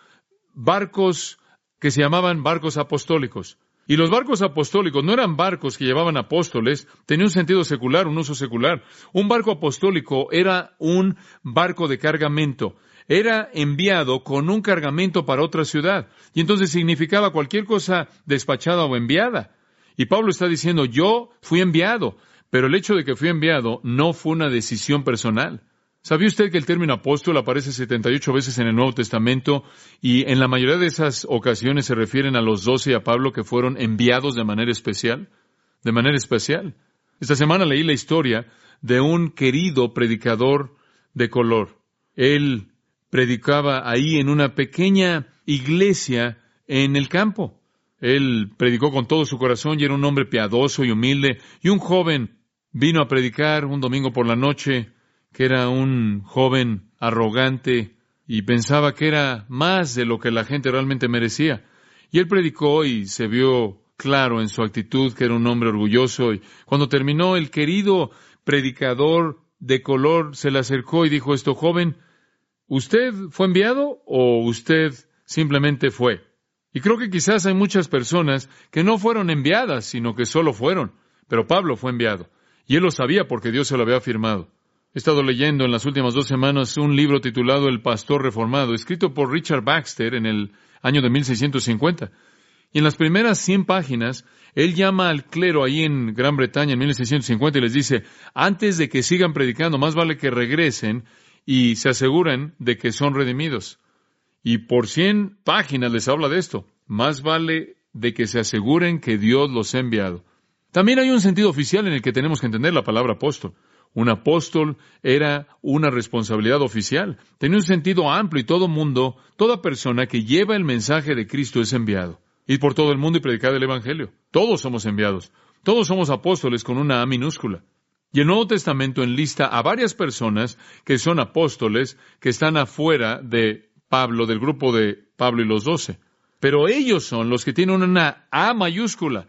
barcos que se llamaban barcos apostólicos. Y los barcos apostólicos no eran barcos que llevaban apóstoles, tenía un sentido secular, un uso secular. Un barco apostólico era un barco de cargamento. Era enviado con un cargamento para otra ciudad. Y entonces significaba cualquier cosa despachada o enviada. Y Pablo está diciendo, yo fui enviado, pero el hecho de que fui enviado no fue una decisión personal. ¿Sabía usted que el término apóstol aparece 78 veces en el Nuevo Testamento y en la mayoría de esas ocasiones se refieren a los 12 y a Pablo que fueron enviados de manera especial? De manera especial. Esta semana leí la historia de un querido predicador de color. Él predicaba ahí en una pequeña iglesia en el campo. Él predicó con todo su corazón y era un hombre piadoso y humilde. Y un joven vino a predicar un domingo por la noche, que era un joven arrogante y pensaba que era más de lo que la gente realmente merecía. Y él predicó y se vio claro en su actitud que era un hombre orgulloso. Y cuando terminó, el querido predicador de color se le acercó y dijo, esto, joven, ¿usted fue enviado o usted simplemente fue? Y creo que quizás hay muchas personas que no fueron enviadas, sino que solo fueron. Pero Pablo fue enviado. Y él lo sabía porque Dios se lo había afirmado. He estado leyendo en las últimas 2 semanas un libro titulado El Pastor Reformado, escrito por Richard Baxter en el año de 1650. Y en las primeras 100 páginas, él llama al clero ahí en Gran Bretaña en 1650 y les dice, antes de que sigan predicando, más vale que regresen y se aseguren de que son redimidos. Y por 100 páginas les habla de esto. Más vale de que se aseguren que Dios los ha enviado. También hay un sentido oficial en el que tenemos que entender la palabra apóstol. Un apóstol era una responsabilidad oficial. Tenía un sentido amplio y todo mundo, toda persona que lleva el mensaje de Cristo es enviado. Ir por todo el mundo y predicar el Evangelio. Todos somos enviados. Todos somos apóstoles con una A minúscula. Y el Nuevo Testamento enlista a varias personas que son apóstoles, que están afuera de Pablo, del grupo de Pablo y los 12. Pero ellos son los que tienen una A mayúscula,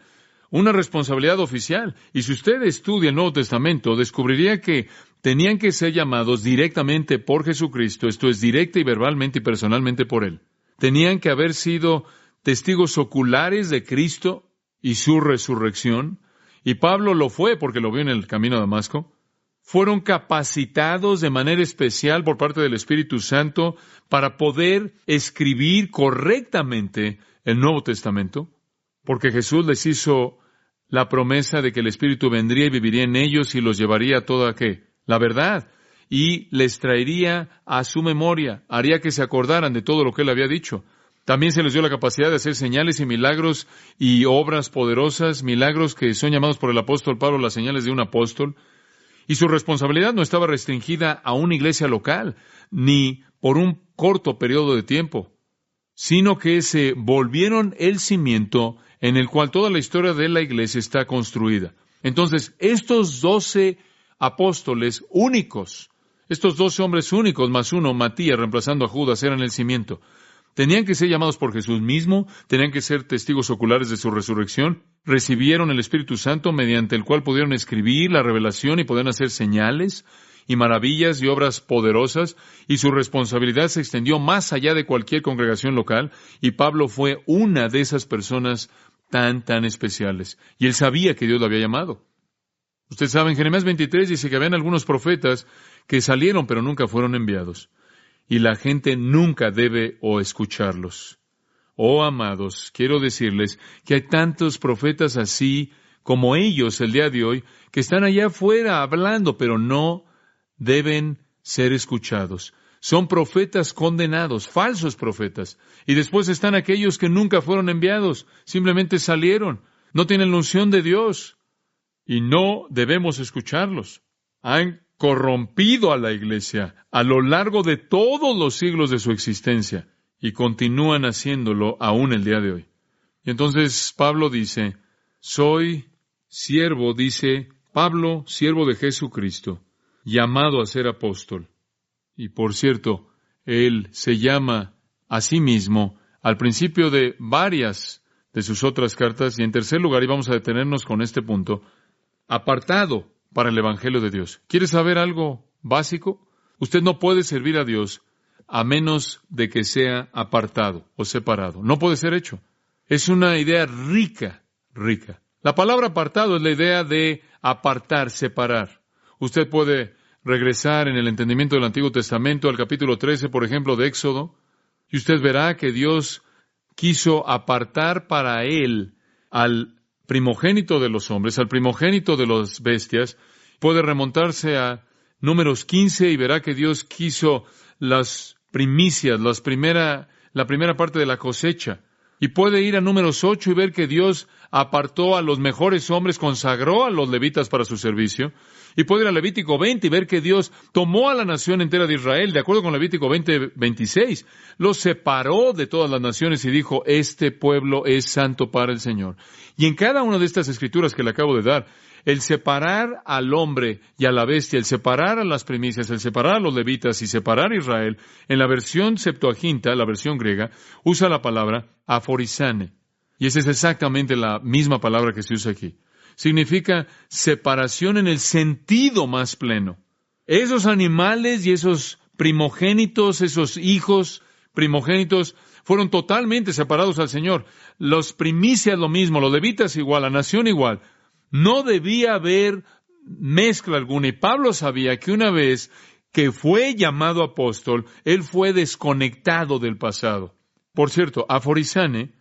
una responsabilidad oficial. Y si usted estudia el Nuevo Testamento, descubriría que tenían que ser llamados directamente por Jesucristo, esto es, directa y verbalmente y personalmente por Él. Tenían que haber sido testigos oculares de Cristo y su resurrección, y Pablo lo fue porque lo vio en el camino a Damasco. Fueron capacitados de manera especial por parte del Espíritu Santo para poder escribir correctamente el Nuevo Testamento, porque Jesús les hizo la promesa de que el Espíritu vendría y viviría en ellos y los llevaría a toda la verdad, y les traería a su memoria, haría que se acordaran de todo lo que Él había dicho. También se les dio la capacidad de hacer señales y milagros y obras poderosas, milagros que son llamados por el apóstol Pablo las señales de un apóstol. Y su responsabilidad no estaba restringida a una iglesia local, ni por un corto periodo de tiempo, sino que se volvieron el cimiento en el cual toda la historia de la iglesia está construida. Entonces, estos 12 apóstoles únicos, estos 12 hombres únicos, más uno, Matías, reemplazando a Judas, eran el cimiento. Tenían que ser llamados por Jesús mismo, tenían que ser testigos oculares de su resurrección, recibieron el Espíritu Santo mediante el cual pudieron escribir la revelación y pudieron hacer señales y maravillas y obras poderosas, y su responsabilidad se extendió más allá de cualquier congregación local, y Pablo fue una de esas personas tan especiales, y él sabía que Dios lo había llamado. Usted sabe, en Jeremías 23 dice que habían algunos profetas que salieron pero nunca fueron enviados. Y la gente nunca debe escucharlos. Oh, amados, quiero decirles que hay tantos profetas así como ellos el día de hoy, que están allá afuera hablando, pero no deben ser escuchados. Son profetas condenados, falsos profetas. Y después están aquellos que nunca fueron enviados, simplemente salieron, no tienen la unción de Dios, y no debemos escucharlos. Han corrompido a la iglesia a lo largo de todos los siglos de su existencia y continúan haciéndolo aún el día de hoy. Y entonces Pablo dice, soy siervo, dice Pablo, siervo de Jesucristo, llamado a ser apóstol. Y por cierto, él se llama a sí mismo al principio de varias de sus otras cartas, y en tercer lugar, y vamos a detenernos con este punto, apartado para el Evangelio de Dios. ¿Quiere saber algo básico? Usted no puede servir a Dios a menos de que sea apartado o separado. No puede ser hecho. Es una idea rica. La palabra apartado es la idea de apartar, separar. Usted puede regresar en el entendimiento del Antiguo Testamento al capítulo 13, por ejemplo, de Éxodo, y usted verá que Dios quiso apartar para Él al primogénito de los hombres, al primogénito de las bestias. Puede remontarse a Números 15 y verá que Dios quiso las primicias, la primera parte de la cosecha. Y puede ir a Números 8 y ver que Dios apartó a los mejores hombres, consagró a los levitas para su servicio. Y puede ir a Levítico 20 y ver que Dios tomó a la nación entera de Israel, de acuerdo con Levítico 20:26, los separó de todas las naciones y dijo, este pueblo es santo para el Señor. Y en cada una de estas escrituras que le acabo de dar, el separar al hombre y a la bestia, el separar a las primicias, el separar a los levitas y separar a Israel, en la versión Septuaginta, la versión griega, usa la palabra aforisane. Y esa es exactamente la misma palabra que se usa aquí. Significa separación en el sentido más pleno. Esos animales y esos primogénitos, esos hijos primogénitos, fueron totalmente separados al Señor. Los primicias lo mismo, los levitas igual, la nación igual. No debía haber mezcla alguna. Y Pablo sabía que una vez que fue llamado apóstol, él fue desconectado del pasado. Por cierto, aforisane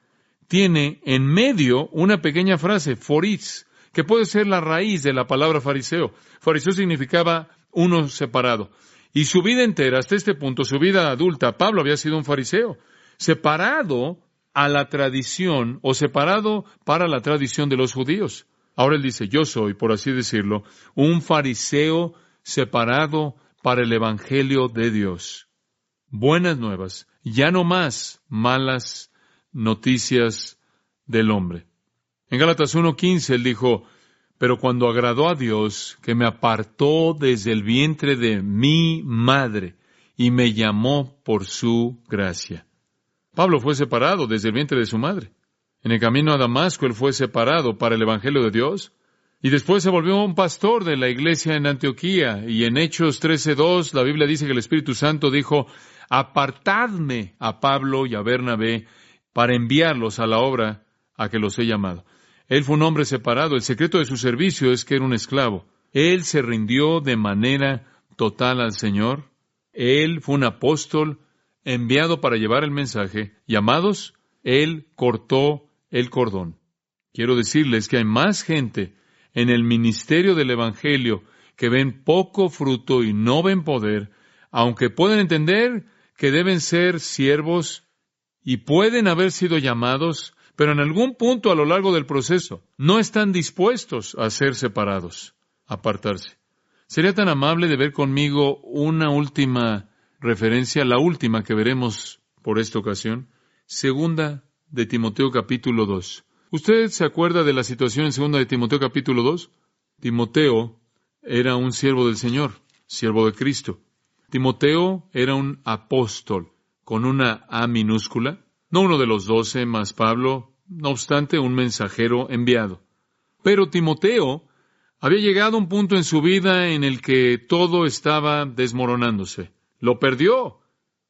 tiene en medio una pequeña frase, foris, que puede ser la raíz de la palabra fariseo. Fariseo significaba uno separado. Y su vida entera, hasta este punto, su vida adulta, Pablo había sido un fariseo, separado a la tradición o separado para la tradición de los judíos. Ahora él dice, yo soy, por así decirlo, un fariseo separado para el Evangelio de Dios. Buenas nuevas, ya no más malas noticias del hombre. En Gálatas 1:15 él dijo, pero cuando agradó a Dios, que me apartó desde el vientre de mi madre y me llamó por su gracia. Pablo fue separado desde el vientre de su madre. En el camino a Damasco él fue separado para el Evangelio de Dios. Y después se volvió un pastor de la iglesia en Antioquía. Y en Hechos 13:2 la Biblia dice que el Espíritu Santo dijo, apartadme a Pablo y a Bernabé para enviarlos a la obra a que los he llamado. Él fue un hombre separado. El secreto de su servicio es que era un esclavo. Él se rindió de manera total al Señor. Él fue un apóstol enviado para llevar el mensaje. Y amados, él cortó el cordón. Quiero decirles que hay más gente en el ministerio del Evangelio que ven poco fruto y no ven poder, aunque pueden entender que deben ser siervos y pueden haber sido llamados, pero en algún punto a lo largo del proceso no están dispuestos a ser separados, a apartarse. ¿Sería tan amable de ver conmigo una última referencia, la última que veremos por esta ocasión? Segunda de Timoteo capítulo 2. ¿Usted se acuerda de la situación en segunda de Timoteo capítulo 2? Timoteo era un siervo del Señor, siervo de Cristo. Timoteo era un apóstol con una A minúscula, no uno de los 12 más Pablo, no obstante un mensajero enviado. Pero Timoteo había llegado a un punto en su vida en el que todo estaba desmoronándose. Lo perdió.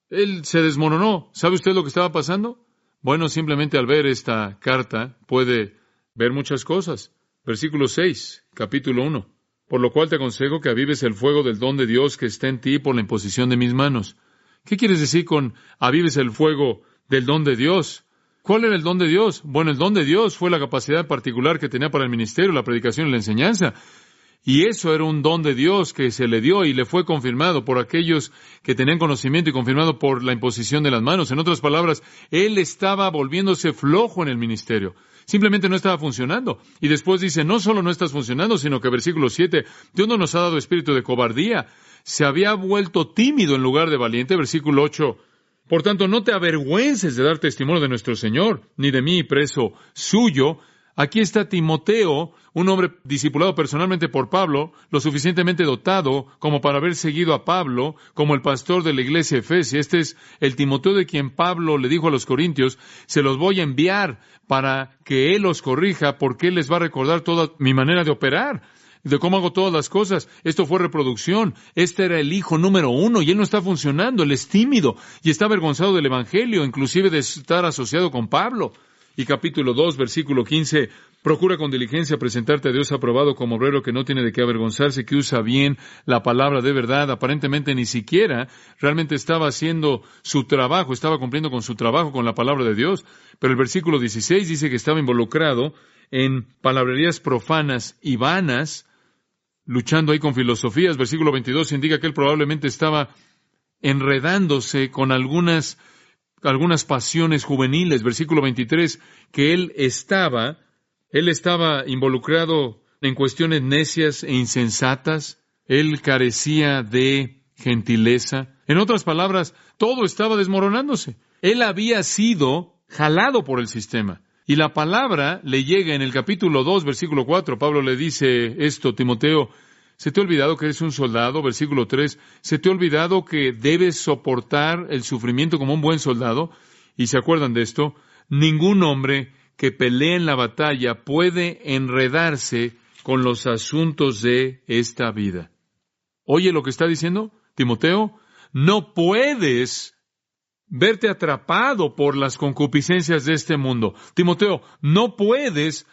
Él se desmoronó. ¿Sabe usted lo que estaba pasando? Bueno, simplemente al ver esta carta puede ver muchas cosas. Versículo 6, capítulo 1. Por lo cual te aconsejo que avives el fuego del don de Dios que está en ti por la imposición de mis manos. ¿Qué quieres decir con avives el fuego del don de Dios? ¿Cuál era el don de Dios? Bueno, el don de Dios fue la capacidad particular que tenía para el ministerio, la predicación y la enseñanza. Y eso era un don de Dios que se le dio y le fue confirmado por aquellos que tenían conocimiento y confirmado por la imposición de las manos. En otras palabras, él estaba volviéndose flojo en el ministerio. Simplemente no estaba funcionando. Y después dice, no solo no estás funcionando, sino que versículo 7, Dios no nos ha dado espíritu de cobardía. Se había vuelto tímido en lugar de valiente. Versículo 8, por tanto, no te avergüences de dar testimonio de nuestro Señor, ni de mí, preso suyo. Aquí está Timoteo, un hombre discipulado personalmente por Pablo, lo suficientemente dotado como para haber seguido a Pablo como el pastor de la iglesia Efesia. Este es el Timoteo de quien Pablo le dijo a los corintios, se los voy a enviar para que él los corrija, porque él les va a recordar toda mi manera de operar, de cómo hago todas las cosas. Esto fue reproducción. Este era el hijo número 1 y él no está funcionando. Él es tímido y está avergonzado del Evangelio, inclusive de estar asociado con Pablo. Y capítulo 2, versículo 15, procura con diligencia presentarte a Dios aprobado como obrero que no tiene de qué avergonzarse, que usa bien la palabra de verdad. Aparentemente ni siquiera realmente estaba haciendo su trabajo, estaba cumpliendo con su trabajo con la palabra de Dios. Pero el versículo 16 dice que estaba involucrado en palabrerías profanas y vanas, luchando ahí con filosofías. Versículo 22 indica que él probablemente estaba enredándose con algunas pasiones juveniles. Versículo 23, que él estaba involucrado en cuestiones necias e insensatas. Él carecía de gentileza. En otras palabras, todo estaba desmoronándose. Él había sido jalado por el sistema. Y la palabra le llega en el capítulo 2, versículo 4. Pablo le dice esto, Timoteo, ¿se te ha olvidado que eres un soldado? Versículo 3, ¿se te ha olvidado que debes soportar el sufrimiento como un buen soldado? Y se acuerdan de esto, ningún hombre que pelee en la batalla puede enredarse con los asuntos de esta vida. ¿Oye lo que está diciendo Timoteo? No puedes verte atrapado por las concupiscencias de este mundo. Timoteo, no puedes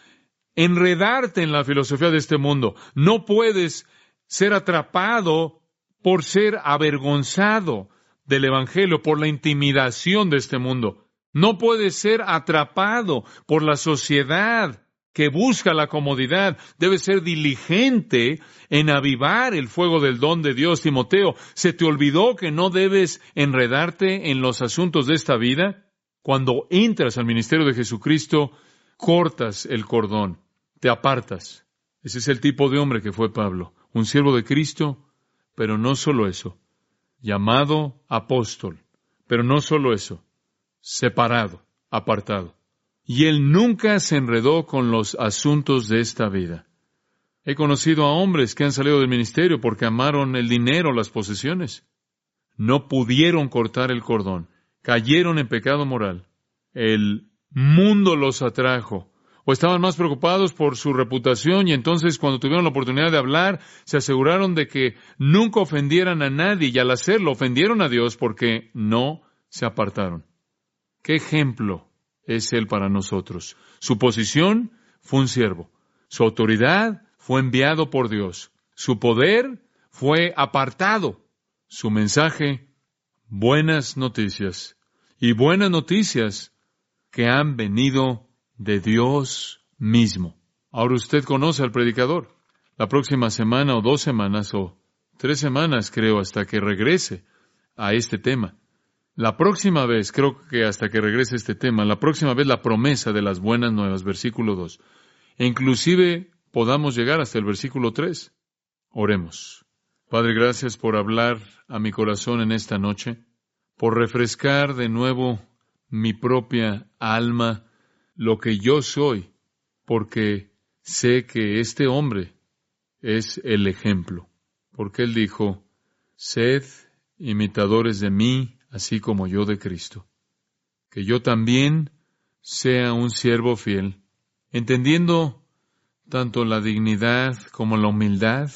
enredarte en la filosofía de este mundo. No puedes ser atrapado por ser avergonzado del Evangelio, por la intimidación de este mundo. No puedes ser atrapado por la sociedad que busca la comodidad. Debes ser diligente en avivar el fuego del don de Dios. Timoteo, ¿se te olvidó que no debes enredarte en los asuntos de esta vida? Cuando entras al ministerio de Jesucristo, cortas el cordón, te apartas. Ese es el tipo de hombre que fue Pablo, un siervo de Cristo, pero no solo eso, llamado apóstol, pero no solo eso, separado, apartado. Y él nunca se enredó con los asuntos de esta vida. He conocido a hombres que han salido del ministerio porque amaron el dinero, las posesiones. No pudieron cortar el cordón. Cayeron en pecado moral. El mundo los atrajo. O estaban más preocupados por su reputación y entonces cuando tuvieron la oportunidad de hablar, se aseguraron de que nunca ofendieran a nadie y al hacerlo ofendieron a Dios porque no se apartaron. ¿Qué ejemplo es él para nosotros? Su posición fue un siervo. Su autoridad fue enviado por Dios. Su poder fue apartado. Su mensaje, buenas noticias. Y buenas noticias que han venido de Dios mismo. Ahora usted conoce al predicador. La próxima semana o 2 semanas o 3 semanas, creo, hasta que regrese a este tema. La próxima vez, creo que hasta que regrese este tema, la próxima vez la promesa de las buenas nuevas, versículo 2. E inclusive podamos llegar hasta el versículo 3. Oremos. Padre, gracias por hablar a mi corazón en esta noche, por refrescar de nuevo mi propia alma, lo que yo soy, porque sé que este hombre es el ejemplo. Porque él dijo, sed imitadores de mí, así como yo de Cristo. Que yo también sea un siervo fiel, entendiendo tanto la dignidad como la humildad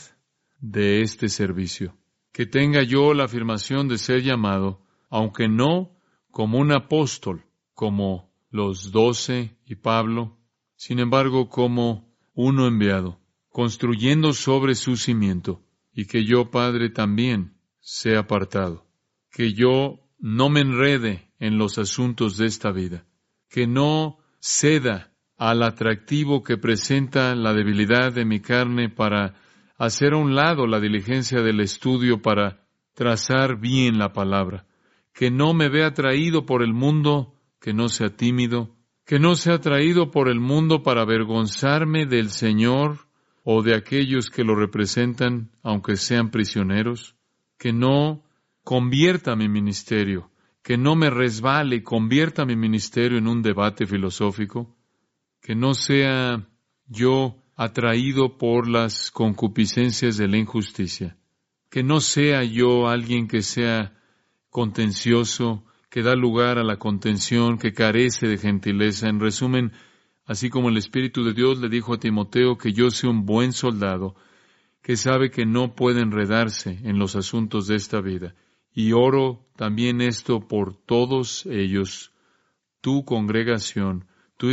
de este servicio. Que tenga yo la afirmación de ser llamado, aunque no como un apóstol, como los 12 y Pablo, sin embargo como uno enviado, construyendo sobre su cimiento, y que yo, Padre, también sea apartado. Que yo no me enrede en los asuntos de esta vida, que no ceda al atractivo que presenta la debilidad de mi carne para hacer a un lado la diligencia del estudio para trazar bien la palabra, que no me vea atraído por el mundo, que no sea tímido, que no sea atraído por el mundo para avergonzarme del Señor o de aquellos que lo representan, aunque sean prisioneros, que no convierta mi ministerio, que no me resbale y convierta mi ministerio en un debate filosófico, que no sea yo atraído por las concupiscencias de la injusticia, que no sea yo alguien que sea contencioso, que da lugar a la contención, que carece de gentileza. En resumen, así como el Espíritu de Dios le dijo a Timoteo que yo sea un buen soldado, que sabe que no puede enredarse en los asuntos de esta vida. Y oro también esto por todos ellos, tu congregación, tu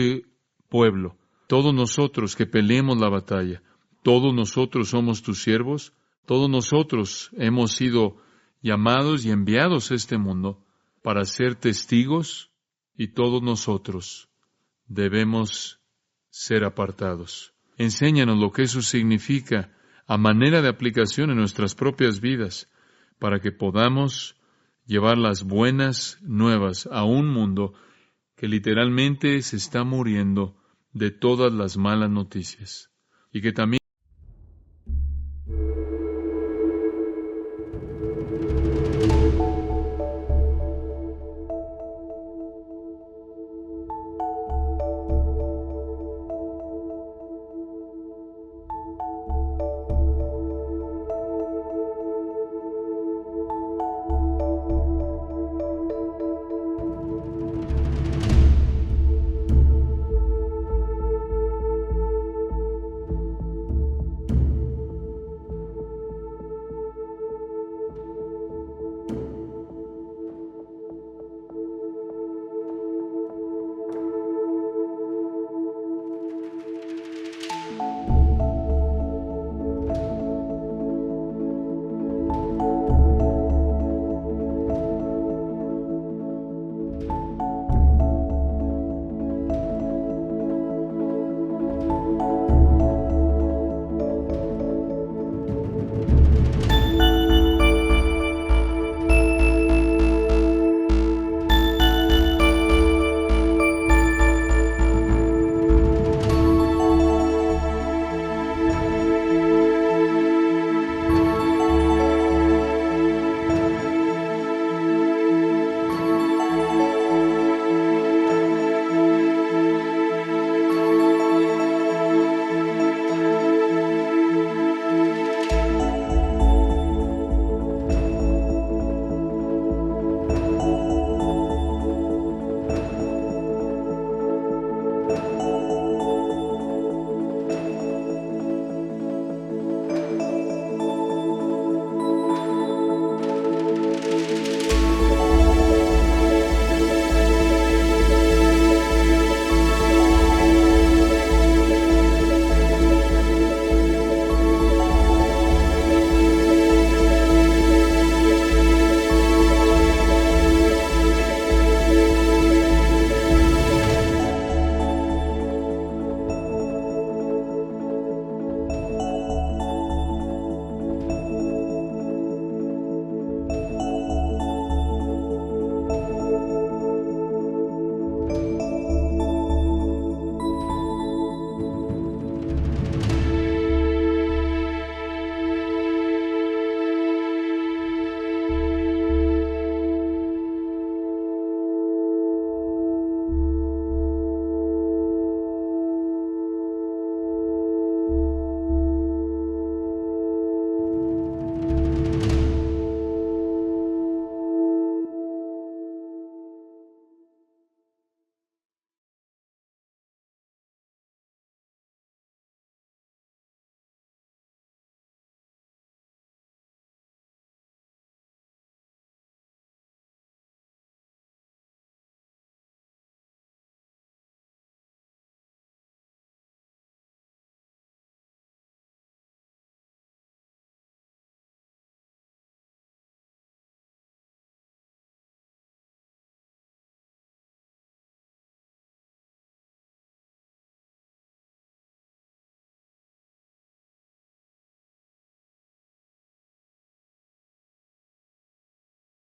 pueblo, todos nosotros que peleemos la batalla, todos nosotros somos tus siervos, todos nosotros hemos sido llamados y enviados a este mundo para ser testigos y todos nosotros debemos ser apartados. Enséñanos lo que eso significa a manera de aplicación en nuestras propias vidas, para que podamos llevar las buenas nuevas a un mundo que literalmente se está muriendo de todas las malas noticias, y que también